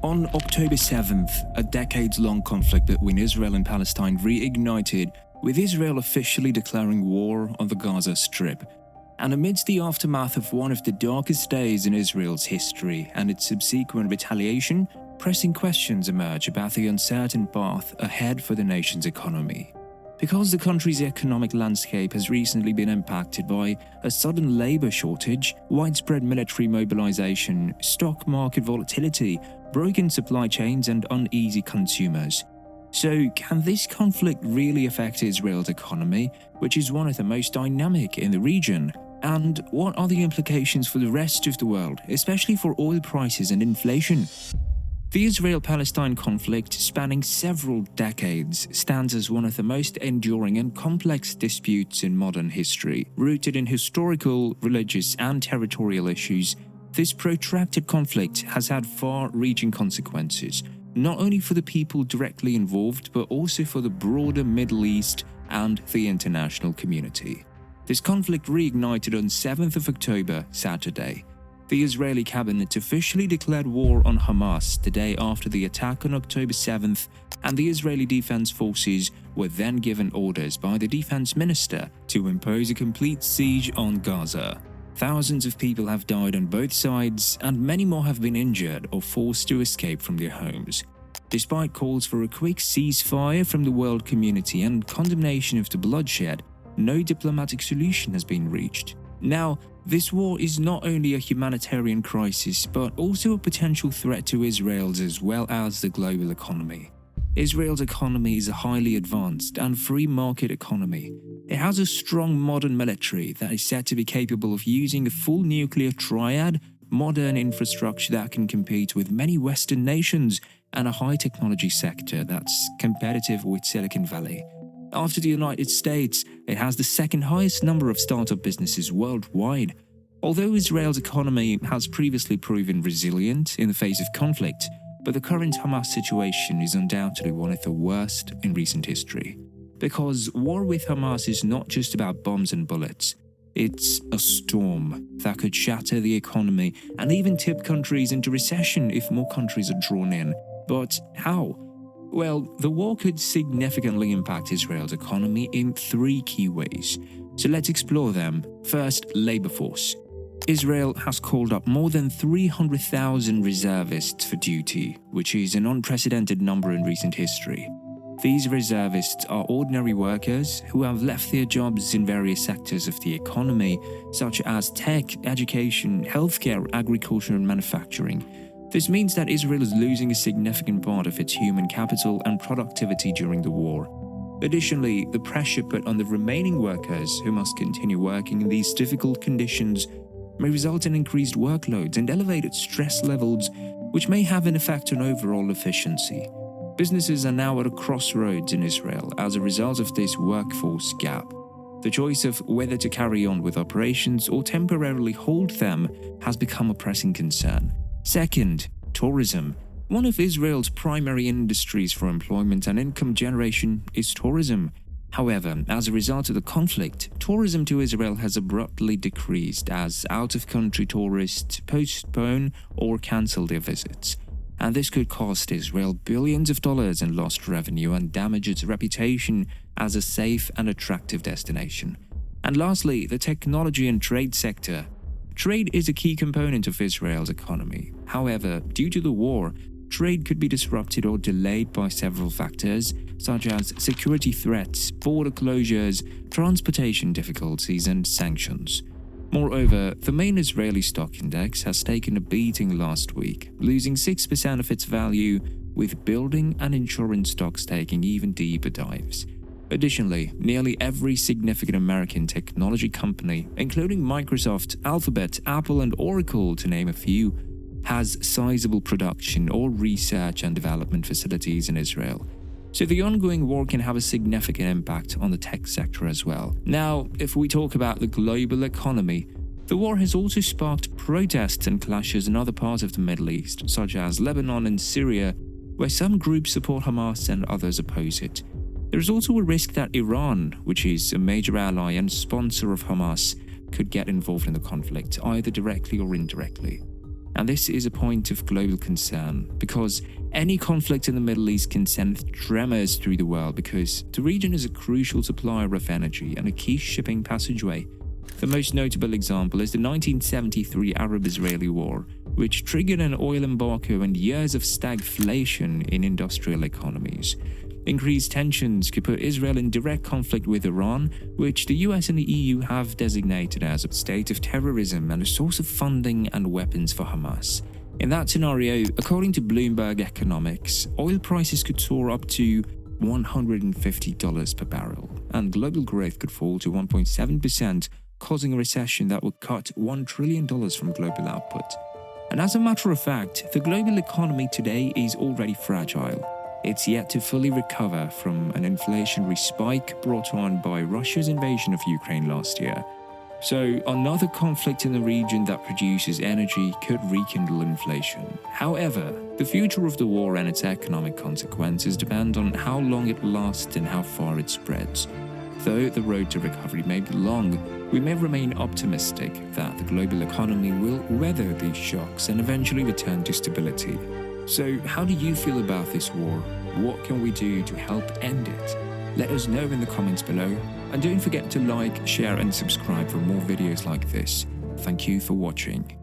On October 7th, a decades-long conflict between Israel and Palestine reignited, with Israel officially declaring war on the Gaza Strip. And amidst the aftermath of one of the darkest days in Israel's history and its subsequent retaliation, pressing questions emerge about the uncertain path ahead for the nation's economy. Because the country's economic landscape has recently been impacted by a sudden labor shortage, widespread military mobilization, stock market volatility, broken supply chains, and uneasy consumers. So, can this conflict really affect Israel's economy, which is one of the most dynamic in the region? And what are the implications for the rest of the world, especially for oil prices and inflation? The Israel-Palestine conflict, spanning several decades, stands as one of the most enduring and complex disputes in modern history. Rooted in historical, religious, and territorial issues, this protracted conflict has had far-reaching consequences, not only for the people directly involved, but also for the broader Middle East and the international community. This conflict reignited on 7th of October, Saturday. The Israeli cabinet officially declared war on Hamas the day after the attack on October 7th, and the Israeli Defense Forces were then given orders by the defense minister to impose a complete siege on Gaza. Thousands of people have died on both sides, and many more have been injured or forced to escape from their homes. Despite calls for a quick ceasefire from the world community and condemnation of the bloodshed, no diplomatic solution has been reached. Now, this war is not only a humanitarian crisis, but also a potential threat to Israel's as well as the global economy. Israel's economy is a highly advanced and free market economy. It has a strong modern military that is said to be capable of using a full nuclear triad, modern infrastructure that can compete with many Western nations, and a high-technology sector that's competitive with Silicon Valley. After the United States, it has the second highest number of startup businesses worldwide. Although Israel's economy has previously proven resilient in the face of conflict, but the current Hamas situation is undoubtedly one of the worst in recent history. Because war with Hamas is not just about bombs and bullets. It's a storm that could shatter the economy and even tip countries into recession if more countries are drawn in. But how? Well, the war could significantly impact Israel's economy in three key ways. So let's explore them. First, labor force. Israel has called up more than 300,000 reservists for duty, which is an unprecedented number in recent history. These reservists are ordinary workers who have left their jobs in various sectors of the economy, such as tech, education, healthcare, agriculture, and manufacturing. This means that Israel is losing a significant part of its human capital and productivity during the war. Additionally, the pressure put on the remaining workers who must continue working in these difficult conditions may result in increased workloads and elevated stress levels, which may have an effect on overall efficiency. Businesses are now at a crossroads in Israel as a result of this workforce gap. The choice of whether to carry on with operations or temporarily hold them has become a pressing concern. Second, tourism. One of Israel's primary industries for employment and income generation is tourism. However, as a result of the conflict, tourism to Israel has abruptly decreased as out-of-country tourists postpone or cancel their visits. And this could cost Israel billions of dollars in lost revenue and damage its reputation as a safe and attractive destination. And lastly, the technology and trade sector. Trade is a key component of Israel's economy. However, due to the war, trade could be disrupted or delayed by several factors, such as security threats, border closures, transportation difficulties, and sanctions. Moreover, the main Israeli stock index has taken a beating last week, losing 6% of its value, with building and insurance stocks taking even deeper dives. Additionally, nearly every significant American technology company, including Microsoft, Alphabet, Apple, and Oracle, to name a few, has sizable production or research and development facilities in Israel. So the ongoing war can have a significant impact on the tech sector as well. Now, if we talk about the global economy, the war has also sparked protests and clashes in other parts of the Middle East, such as Lebanon and Syria, where some groups support Hamas and others oppose it. There is also a risk that Iran, which is a major ally and sponsor of Hamas, could get involved in the conflict, either directly or indirectly. And this is a point of global concern because any conflict in the Middle East can send tremors through the world because the region is a crucial supplier of energy and a key shipping passageway. The most notable example is the 1973 Arab-Israeli War, which triggered an oil embargo and years of stagflation in industrial economies. Increased tensions could put Israel in direct conflict with Iran, which the US and the EU have designated as a state of terrorism and a source of funding and weapons for Hamas. In that scenario, according to Bloomberg Economics, oil prices could soar up to $150 per barrel, and global growth could fall to 1.7%, causing a recession that would cut $1 trillion from global output. And as a matter of fact, the global economy today is already fragile. It's yet to fully recover from an inflationary spike brought on by Russia's invasion of Ukraine last year. So, another conflict in the region that produces energy could rekindle inflation. However, the future of the war and its economic consequences depend on how long it lasts and how far it spreads. Though the road to recovery may be long, we may remain optimistic that the global economy will weather these shocks and eventually return to stability. So, how do you feel about this war? What can we do to help end it? Let us know in the comments below. And don't forget to like, share and subscribe for more videos like this. Thank you for watching.